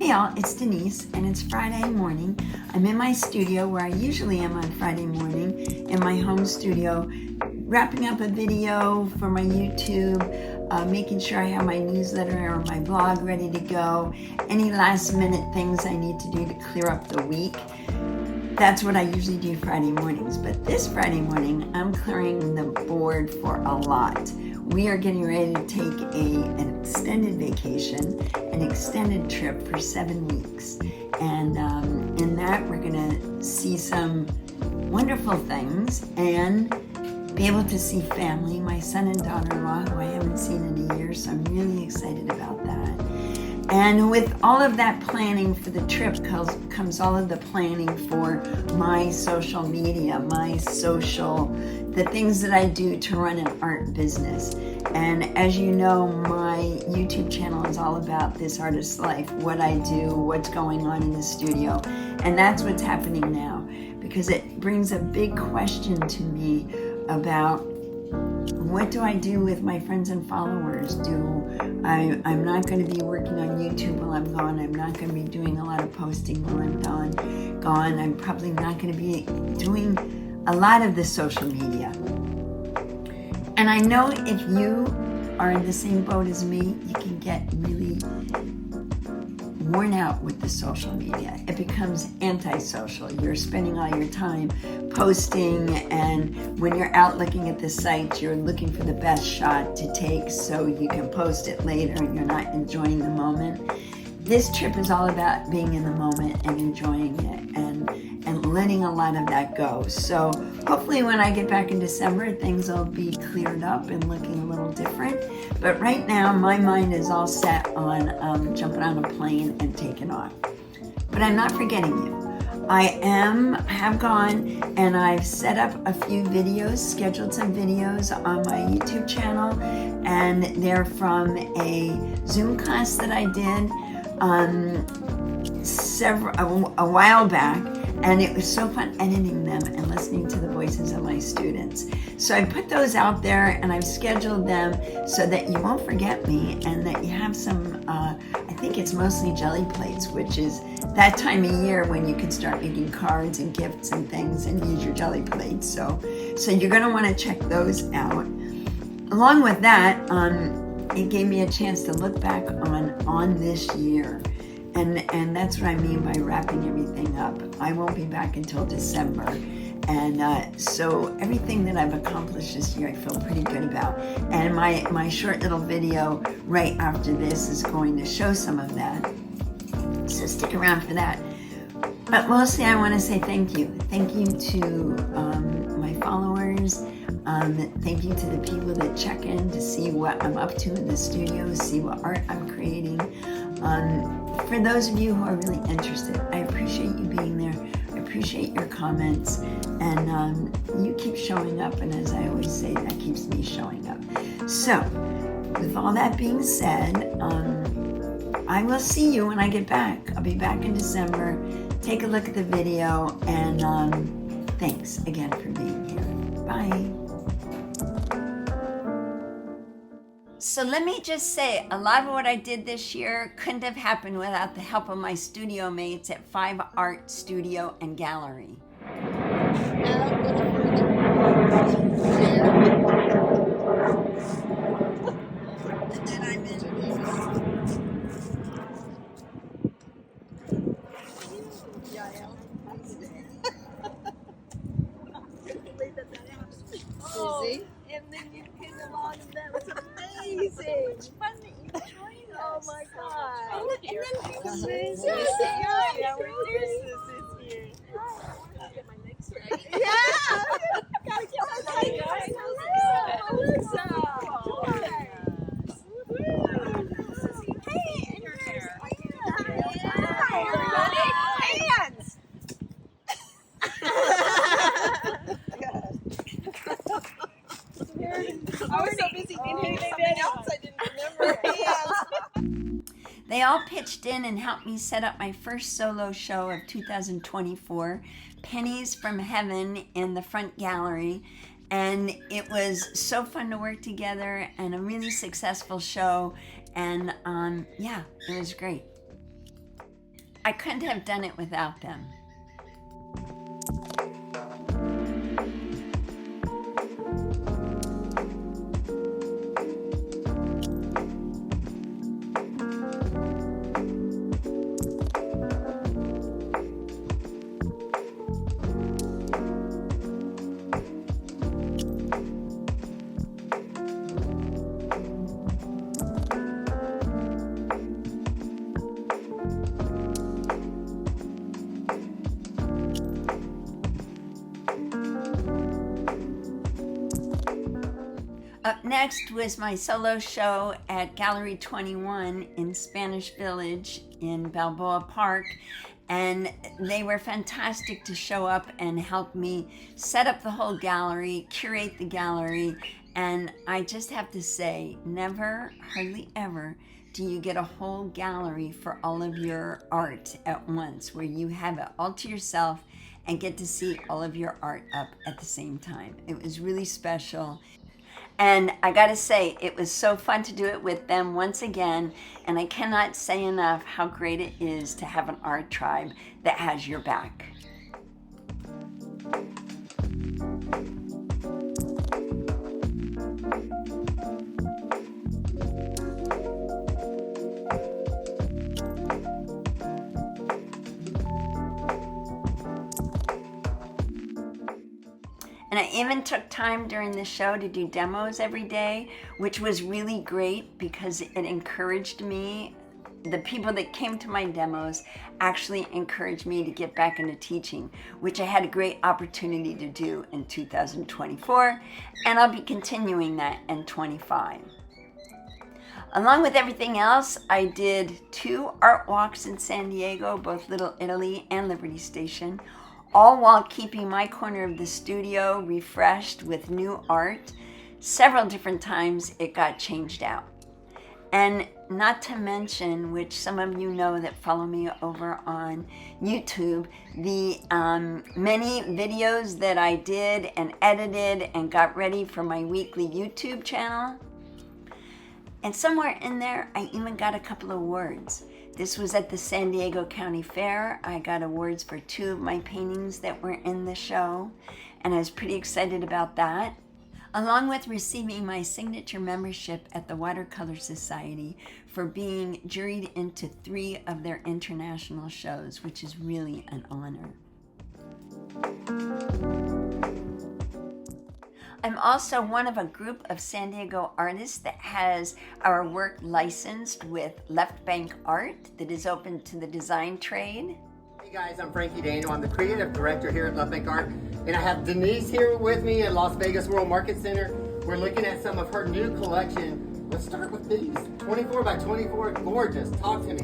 Hey y'all, it's Denise and it's Friday morning. I'm in my studio where I usually am on Friday morning in my home studio, wrapping up a video for my YouTube, making sure I have my newsletter or my blog ready to go, any last minute things I need to do to clear up the week. That's what I usually do Friday mornings, but this Friday morning I'm clearing the board for a lot. We are getting ready to take an extended vacation, an extended trip for 7 weeks. And in that, we're gonna see some wonderful things and be able to see family, my son and daughter-in-law, who I haven't seen in a year, so I'm really excited about that. And with all of that planning for the trip comes all of the planning for my social media, the things that I do to run an art business. And as you know, my YouTube channel is all about this artist's life, what I do, what's going on in the studio. And that's what's happening now, because it brings a big question to me about what do I do with my friends and followers? I'm not going to be working on YouTube while I'm gone. I'm not going to be doing a lot of posting while I'm gone. I'm probably not going to be doing a lot of the social media. And I know if you are in the same boat as me, you can get really worn out with the social media. It becomes antisocial. You're spending all your time posting, and when you're out looking at the site, you're looking for the best shot to take so you can post it later and you're not enjoying the moment. This trip is all about being in the moment and enjoying it and letting a lot of that go. So hopefully when I get back in December, things will be cleared up and looking a little different. But right now, my mind is all set on jumping on a plane and taking off. But I'm not forgetting you. I have gone and I've set up a few videos, scheduled some videos on my YouTube channel, and they're from a Zoom class that I did a while back. And it was so fun editing them and listening to the voices of my students. So I put those out there and I've scheduled them so that you won't forget me and that you have some, I think it's mostly jelly plates, which is that time of year when you can start making cards and gifts and things and use your jelly plates. So you're gonna wanna check those out. Along with that, it gave me a chance to look back on this year. And that's what I mean by wrapping everything up. I won't be back until December. And so everything that I've accomplished this year, I feel pretty good about. And my short little video right after this is going to show some of that. So stick around for that. But mostly I want to say thank you. Thank you to my followers. Thank you to the people that check in to see what I'm up to in the studio, see what art I'm creating. For those of you who are really interested, I appreciate you being there. I appreciate your comments, and you keep showing up, and as I always say, that keeps me showing up. So, with all that being said, I will see you when I get back. I'll be back in December. Take a look at the video, and thanks again for being here. Bye. So let me just say, a lot of what I did this year couldn't have happened without the help of my studio mates at 5 Art Studio and Gallery. Susie. And then you came along and that was amazing. Fun that you joined us. Oh my God. Oh, and then Susie. Yeah, we're here, Susie's here. Gotta get my legs right. Yeah. Gotta get my legs right. Hello, Hey, and your hair. Hi, everybody. Hands. I was so busy doing something else I didn't remember. They all pitched in and helped me set up my first solo show of 2024, Pennies from Heaven, in the front gallery. And it was so fun to work together and a really successful show. And yeah, it was great. I couldn't have done it without them. Up next was my solo show at Gallery 21 in Spanish Village in Balboa Park, and they were fantastic to show up and help me set up the whole gallery, curate the gallery, and I just have to say, never, hardly ever, do you get a whole gallery for all of your art at once, where you have it all to yourself and get to see all of your art up at the same time. It was really special. And I gotta say, it was so fun to do it with them once again, and I cannot say enough how great it is to have an art tribe that has your back. And I even took time during the show to do demos every day, which was really great because it encouraged me. The people that came to my demos actually encouraged me to get back into teaching, which I had a great opportunity to do in 2024, and I'll be continuing that in 25. Along with everything else, I did 2 art walks in San Diego, both Little Italy and Liberty Station, all while keeping my corner of the studio refreshed with new art. Several different times it got changed out. And not to mention, which some of you know that follow me over on YouTube, the many videos that I did and edited and got ready for my weekly YouTube channel. And somewhere in there, I even got a couple of awards. This was at the San Diego County Fair. I got awards for 2 of my paintings that were in the show, and I was pretty excited about that, along with receiving my signature membership at the Watercolor Society for being juried into 3 of their international shows, which is really an honor. I'm also one of a group of San Diego artists that has our work licensed with Left Bank Art that is open to the design trade. Hey guys, I'm Frankie Daniel. I'm the creative director here at Left Bank Art, and I have Denise here with me at Las Vegas World Market Center. We're looking at some of her new collection. Let's start with these 24 by 24, gorgeous. Talk to me.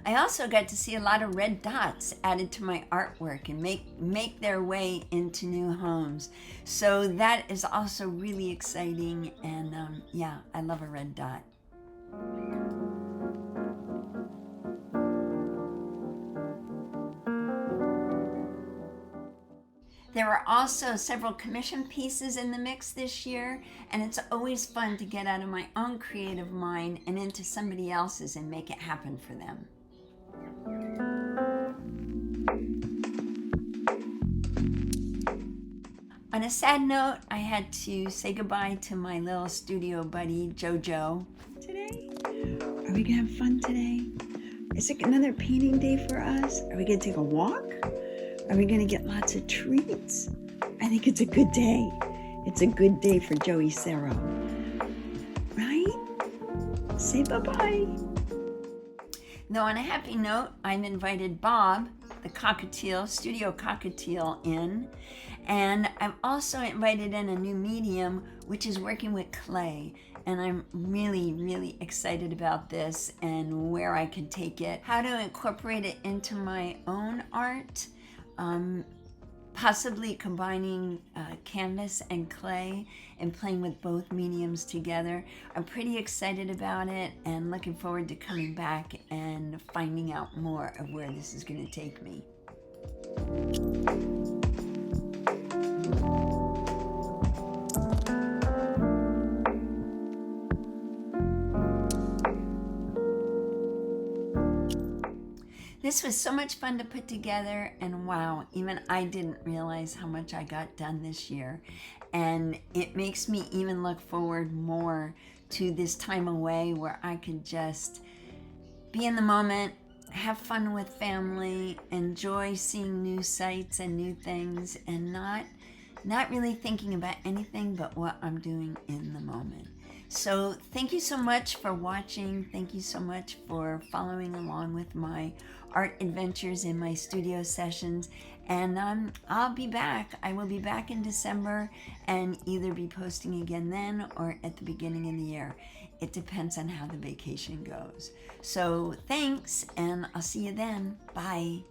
I also got to see a lot of red dots added to my artwork and make their way into new homes. So that is also really exciting, and yeah, I love a red dot. There were also several commission pieces in the mix this year, and it's always fun to get out of my own creative mind and into somebody else's and make it happen for them. On a sad note, I had to say goodbye to my little studio buddy, Jojo. Today? Are we gonna have fun today? Is it another painting day for us? Are we gonna take a walk? Are we gonna get lots of treats? I think it's a good day. It's a good day for Joey Cerro. Right? Say bye-bye. Though on a happy note, I've invited Bob, the cockatiel, Studio Cockatiel, in. And I've also invited in a new medium, which is working with clay. And I'm really, really excited about this and where I can take it, how to incorporate it into my own art, possibly combining canvas and clay and playing with both mediums together. I'm pretty excited about it and looking forward to coming back and finding out more of where this is going to take me. This was so much fun to put together, and wow, even I didn't realize how much I got done this year. And it makes me even look forward more to this time away where I could just be in the moment, have fun with family, enjoy seeing new sights and new things, and not really thinking about anything but what I'm doing in the moment. So thank you so much for watching. Thank you so much for following along with my art adventures in my studio sessions. And I'll be back. I will be back in December and either be posting again then or at the beginning of the year. It depends on how the vacation goes. So thanks, and I'll see you then. Bye.